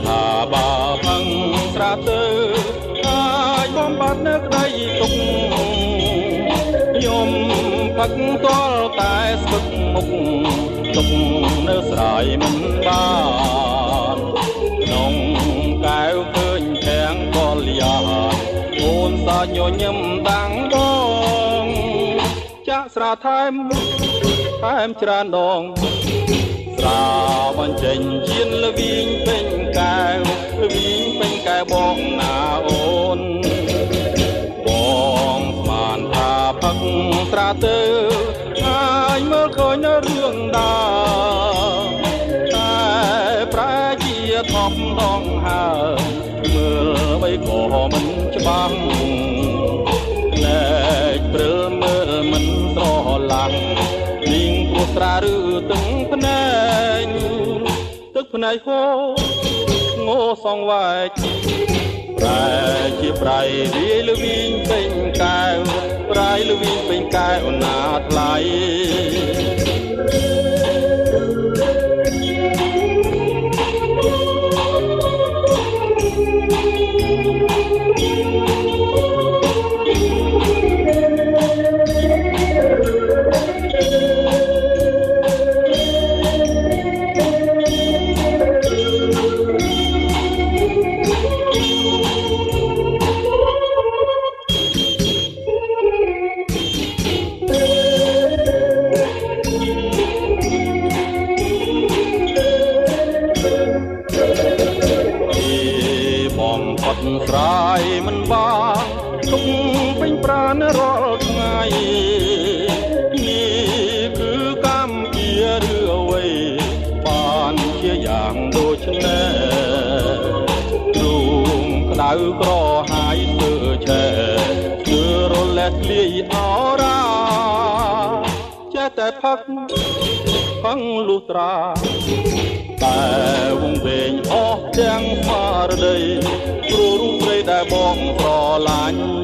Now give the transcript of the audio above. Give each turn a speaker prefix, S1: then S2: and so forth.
S1: ថាបាផឹងស្រាទៅអាចបំបត្តិនៅក្តីទុកខ្ញុំផឹកទាល់តែស្ពឹកមុខទុកនៅស្រ័យមិនបានក្នុងកែវឃើញធាំងកលយាអូនសាញញឹមតាំងបងចាក់ស្រាថែមច្រើនដងស្រាបញ្ចេញជៀនលវីងពេញកែវលវីងពេញកែវបងណាអូនបងស្មានថាផឹកស្រាទៅហើយមើលឃើញនៅរឿងដាតែប្រែជាថប់ដងហើមើលបីក៏មិនច្បាស់ណែព្រើមើលមិនស្រឡាញ់នាងព្រោះស្រាឬទឹកភ្នែកទឹកភ្នែកហូរងោសងវែកប្រែជាប្រៃវាយលវីងពេញកែវប្រៃលវីងពេញកែវណាថ្លៃស្រ័យមិនបានទុកពេញប្រាណរាល់ថ្ងៃនេះគឺកម្មជាឬអ្វីបានជាយ៉ាងដូចនេះរូងក្តៅក្រហាយស្ទើឆែគឺរលែកលាយអរាចេះតែផឹកលុះត្រាតែវងវែងអស់ទាំងស្មារតីព្រោះរូបស្រីដែលបងស្រឡាញ់